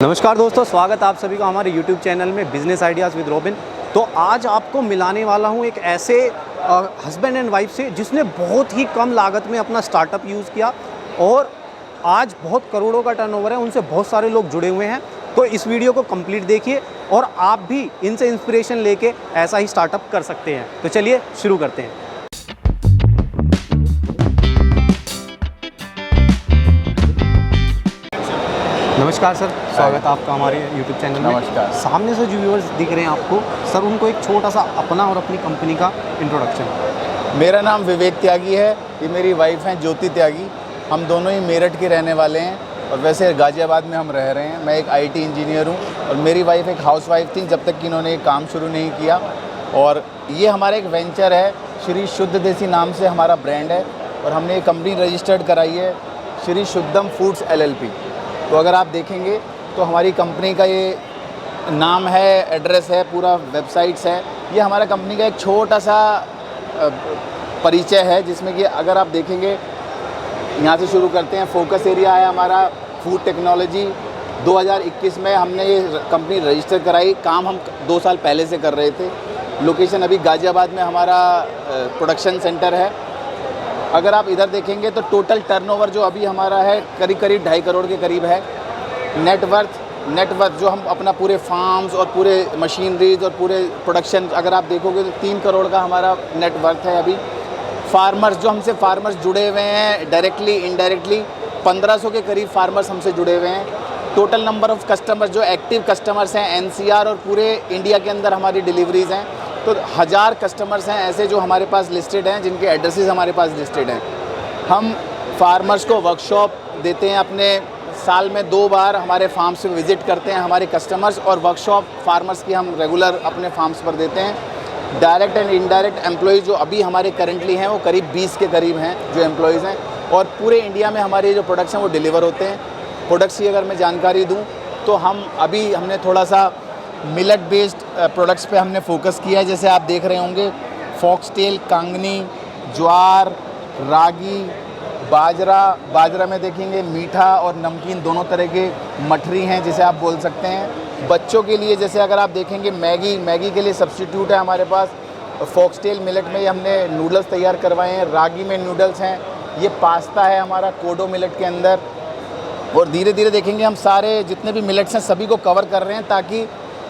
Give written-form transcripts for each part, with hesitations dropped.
नमस्कार दोस्तों, स्वागत आप सभी का हमारे YouTube चैनल में बिजनेस आइडियाज़ विद रॉबिन। तो आज आपको मिलाने वाला हूं एक ऐसे हस्बैंड एंड वाइफ से जिसने बहुत ही कम लागत में अपना स्टार्टअप यूज़ किया और आज बहुत करोड़ों का टर्नओवर है, उनसे बहुत सारे लोग जुड़े हुए हैं। तो इस वीडियो को कंप्लीट देखिए और आप भी इनसे इंस्पिरेशन लेके ऐसा ही स्टार्टअप कर सकते हैं। तो चलिए शुरू करते हैं। नमस्कार सर, स्वागत है आपका हमारे YouTube चैनल में। नमस्कार। सामने से जो व्यूअर्स दिख रहे हैं आपको, सर उनको एक छोटा सा अपना और अपनी कंपनी का इंट्रोडक्शन। मेरा नाम विवेक त्यागी है, ये मेरी वाइफ हैं ज्योति त्यागी। हम दोनों ही मेरठ के रहने वाले हैं और वैसे गाज़ियाबाद में हम रह रहे हैं। मैं एक IT इंजीनियर हूँ और मेरी वाइफ एक हाउसवाइफ थी जब तक कि इन्होंने ये काम शुरू नहीं किया। और ये हमारा एक वेंचर है, श्री शुद्ध देसी नाम से हमारा ब्रांड है और हमने ये कंपनी रजिस्टर्ड कराई है श्री शुद्धम फूड्स LLP। तो अगर आप देखेंगे तो हमारी कंपनी का ये नाम है, एड्रेस है, पूरा वेबसाइट्स है। ये हमारा कंपनी का एक छोटा सा परिचय है जिसमें कि अगर आप देखेंगे, यहाँ से शुरू करते हैं। फोकस एरिया है हमारा फूड टेक्नोलॉजी। 2021 में हमने ये कंपनी रजिस्टर कराई। काम हम 2 साल पहले से कर रहे थे। लोकेशन अभी गाज़ियाबाद में हमारा प्रोडक्शन सेंटर है। अगर आप इधर देखेंगे तो टोटल टर्नओवर जो अभी हमारा है करीब 2.5 करोड़ के करीब है। नेटवर्थ जो हम अपना पूरे फार्म्स और पूरे मशीनरीज और पूरे प्रोडक्शन अगर आप देखोगे तो 3 करोड़ का हमारा नेटवर्थ है अभी। फार्मर्स जो हमसे फार्मर्स जुड़े हुए हैं डायरेक्टली इनडायरेक्टली 1500 के करीब फार्मर्स हमसे जुड़े हुए हैं। टोटल नंबर ऑफ़ कस्टमर्स जो एक्टिव कस्टमर्स हैं NCR और पूरे इंडिया के अंदर हमारी डिलीवरीज़ हैं तो 1000 कस्टमर्स हैं ऐसे जो हमारे पास लिस्टेड हैं, जिनके एड्रेसेस हमारे पास लिस्टेड हैं। हम फार्मर्स को वर्कशॉप देते हैं, अपने साल में 2 बार हमारे फार्म्स पे विज़िट करते हैं हमारे कस्टमर्स, और वर्कशॉप फार्मर्स की हम रेगुलर अपने फार्म्स पर देते हैं। डायरेक्ट एंड इनडायरेक्ट एम्प्लॉइज़ जो अभी हमारे करेंटली हैं वो करीब 20 के करीब हैं जो एम्प्लॉइज़ हैं, और पूरे इंडिया में हमारे जो प्रोडक्ट्स हैं वो डिलीवर होते हैं। प्रोडक्ट्स की अगर मैं जानकारी दूँ तो हमने थोड़ा सा मिलेट बेस्ड प्रोडक्ट्स पे हमने फोकस किया है। जैसे आप देख रहे होंगे फॉक्सटेल, कांगनी, ज्वार, रागी, बाजरा में देखेंगे मीठा और नमकीन दोनों तरह के मठरी हैं जिसे आप बोल सकते हैं। बच्चों के लिए जैसे अगर आप देखेंगे मैगी के लिए सब्स्टिट्यूट है हमारे पास। फॉक्सटेल मिलेट में हमने नूडल्स तैयार करवाए हैं। रागी में नूडल्स हैं। ये पास्ता है हमारा कोडो मिलेट के अंदर। और धीरे धीरे देखेंगे हम सारे जितने भी मिलेट्स हैं सभी को कवर कर रहे हैं ताकि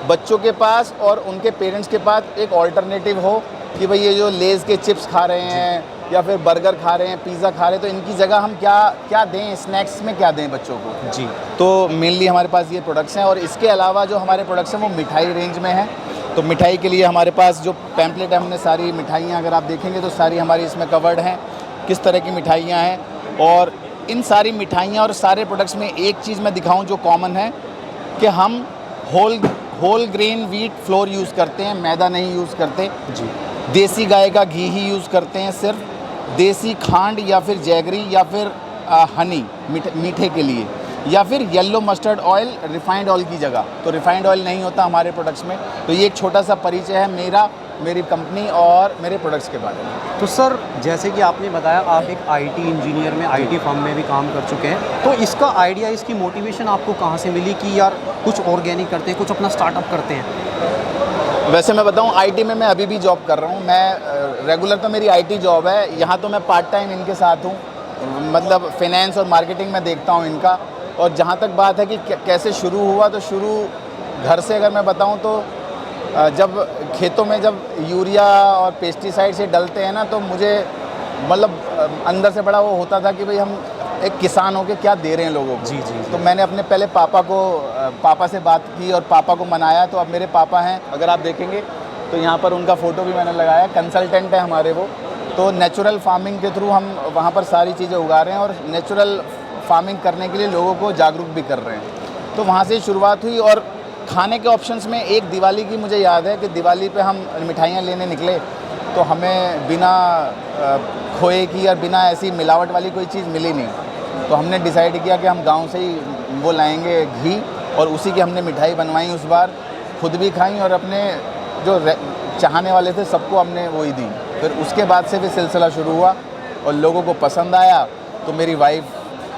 बच्चों के पास और उनके पेरेंट्स के पास एक ऑल्टरनेटिव हो कि भाई ये जो लेज़ के चिप्स खा रहे हैं या फिर बर्गर खा रहे हैं, पिज़्ज़ा खा रहे हैं, तो इनकी जगह हम क्या दें, स्नैक्स में क्या दें बच्चों को। जी, तो मेनली हमारे पास ये प्रोडक्ट्स हैं। और इसके अलावा जो हमारे प्रोडक्ट्स हैं वो मिठाई रेंज में हैं। तो मिठाई के लिए हमारे पास जो पैम्पलेट है, हमने सारी मिठाइयाँ अगर आप देखेंगे तो सारी हमारी इसमें कवर्ड हैं, किस तरह की मिठाइयाँ हैं। और इन सारी मिठाइयाँ और सारे प्रोडक्ट्स में एक चीज़ मैं दिखाऊँ जो कॉमन है कि हम whole grain wheat flour use करते हैं, मैदा नहीं यूज़ करते जी। देसी गाय का घी ही यूज़ करते हैं सिर्फ। देसी खांड या फिर जैगरी या फिर हनी मीठे के लिए, या फिर yellow mustard oil refined oil की जगह। तो रिफाइंड ऑयल नहीं होता हमारे प्रोडक्ट्स में। तो ये एक छोटा सा परिचय है मेरी कंपनी और मेरे प्रोडक्ट्स के बारे में। तो सर जैसे कि आपने बताया आप एक IT इंजीनियर में IT फर्म में भी काम कर चुके हैं, तो इसका आइडिया, इसकी मोटिवेशन आपको कहाँ से मिली कि यार कुछ ऑर्गेनिक करते हैं, कुछ अपना स्टार्टअप करते हैं? वैसे मैं बताऊं IT में मैं अभी भी जॉब कर रहा हूं। मैं रेगुलर तो मेरी IT जॉब है, यहाँ तो मैं पार्ट टाइम इनके साथ हूँ, मतलब फाइनेंस और मार्केटिंग में देखता हूँ इनका। और जहाँ तक बात है कि कैसे शुरू हुआ, तो शुरू घर से अगर मैं बताऊँ तो जब खेतों में जब यूरिया और पेस्टिसाइड से डलते हैं ना, तो मुझे मतलब अंदर से बड़ा वो होता था कि भाई हम एक किसान होकर क्या दे रहे हैं लोगों को। जी। तो मैंने अपने पहले पापा से बात की और पापा को मनाया। तो अब मेरे पापा हैं, अगर आप देखेंगे तो यहाँ पर उनका फ़ोटो भी मैंने लगाया। कंसल्टेंट है हमारे वो। तो नेचुरल फार्मिंग के थ्रू हम वहाँ पर सारी चीज़ें उगा रहे हैं और नेचुरल फार्मिंग करने के लिए लोगों को जागरूक भी कर रहे हैं। तो वहाँ से शुरुआत हुई। और खाने के ऑप्शंस में एक दिवाली की मुझे याद है कि दिवाली पे हम मिठाइयाँ लेने निकले तो हमें बिना खोए की और बिना ऐसी मिलावट वाली कोई चीज़ मिली नहीं। तो हमने डिसाइड किया कि हम गांव से ही वो लाएंगे घी, और उसी की हमने मिठाई बनवाई उस बार, खुद भी खाई और अपने जो चाहने वाले थे सबको हमने वही दी। फिर उसके बाद से भी सिलसिला शुरू हुआ और लोगों को पसंद आया तो मेरी वाइफ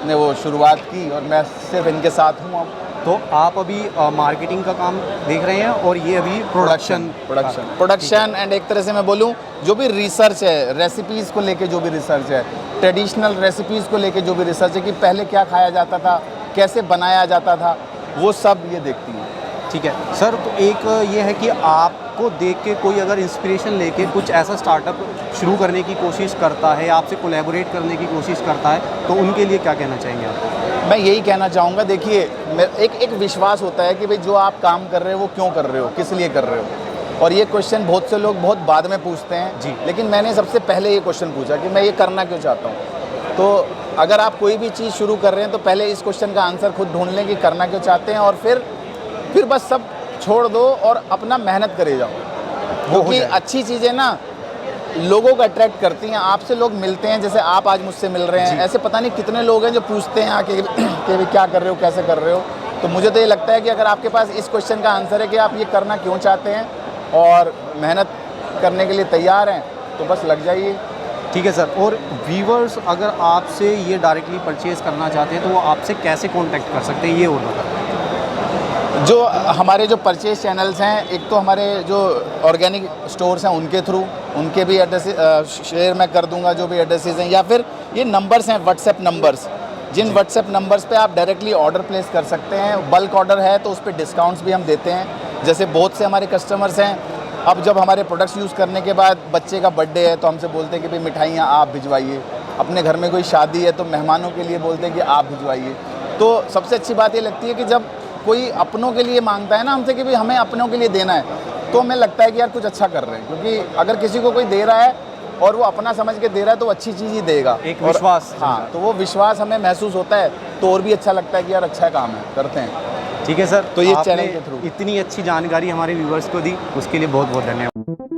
ने वो शुरुआत की और मैं सिर्फ इनके साथ हूँ अब। तो आप अभी मार्केटिंग का काम देख रहे हैं और ये अभी प्रोडक्शन एंड एक तरह से मैं बोलूँ जो भी रिसर्च है रेसिपीज़ को लेके, जो भी रिसर्च है ट्रेडिशनल रेसिपीज़ को लेके, जो भी रिसर्च है कि पहले क्या खाया जाता था, कैसे बनाया जाता था, वो सब ये देखती है। ठीक है सर, तो एक ये है कि आपको देख के कोई अगर इंस्पिरेशन लेके कुछ ऐसा स्टार्टअप शुरू करने की कोशिश करता है, आपसे कोलैबोरेट करने की कोशिश करता है, तो उनके लिए क्या कहना चाहेंगे आप? मैं यही कहना चाहूँगा, देखिए एक विश्वास होता है कि भाई जो आप काम कर रहे हो वो क्यों कर रहे हो, किस लिए कर रहे हो, और ये क्वेश्चन बहुत से लोग बहुत बाद में पूछते हैं जी। लेकिन मैंने सबसे पहले ये क्वेश्चन पूछा कि मैं ये करना क्यों चाहता हूँ। तो अगर आप कोई भी चीज़ शुरू कर रहे हैं तो पहले इस क्वेश्चन का आंसर खुद ढूंढ लें कि करना क्यों चाहते हैं, और फिर बस सब छोड़ दो और अपना मेहनत करे जाओ, क्योंकि अच्छी चीज़ें ना लोगों को अट्रैक्ट करती हैं। आपसे लोग मिलते हैं, जैसे आप आज मुझसे मिल रहे हैं, ऐसे पता नहीं कितने लोग हैं जो पूछते हैं आके कि भी क्या कर रहे हो, कैसे कर रहे हो। तो मुझे तो ये लगता है कि अगर आपके पास इस क्वेश्चन का आंसर है कि आप ये करना क्यों चाहते हैं और मेहनत करने के लिए तैयार हैं, तो बस लग जाइए। ठीक है सर, और व्यूवर्स अगर आपसे ये डायरेक्टली परचेज़ करना चाहते हैं तो वो आपसे कैसे कांटेक्ट कर सकते हैं, ये और बताएं। जो हमारे जो परचेज चैनल्स हैं, एक तो हमारे जो ऑर्गेनिक स्टोर्स हैं उनके थ्रू, उनके भी एड्रेस शेयर मैं कर दूंगा, जो भी एड्रेसेस हैं, या फिर ये नंबर्स हैं व्हाट्सएप नंबर्स, जिन व्हाट्सएप नंबर्स पे आप डायरेक्टली ऑर्डर प्लेस कर सकते हैं। बल्क ऑर्डर है तो उस पर डिस्काउंट्स भी हम देते हैं। जैसे बहुत से हमारे कस्टमर्स हैं, अब जब हमारे प्रोडक्ट्स यूज़ करने के बाद बच्चे का बर्थडे है तो हमसे बोलते हैं कि भाई मिठाइयाँ आप भिजवाइए, अपने घर में कोई शादी है तो मेहमानों के लिए बोलते हैं कि आप भिजवाइए। तो सबसे अच्छी बात ये लगती है कि जब कोई अपनों के लिए मांगता है ना हमसे कि भाई हमें अपनों के लिए देना है, तो हमें लगता है कि यार कुछ अच्छा कर रहे हैं, क्योंकि अगर किसी को कोई दे रहा है और वो अपना समझ के दे रहा है तो वो अच्छी चीज़ ही देगा, एक विश्वास। हाँ, तो वो विश्वास हमें महसूस होता है, तो और भी अच्छा लगता है कि यार अच्छा काम है, करते हैं। ठीक है सर, तो ये आपने चैनल के थ्रू इतनी अच्छी जानकारी हमारे व्यूवर्स को दी, उसके लिए बहुत बहुत धन्यवाद।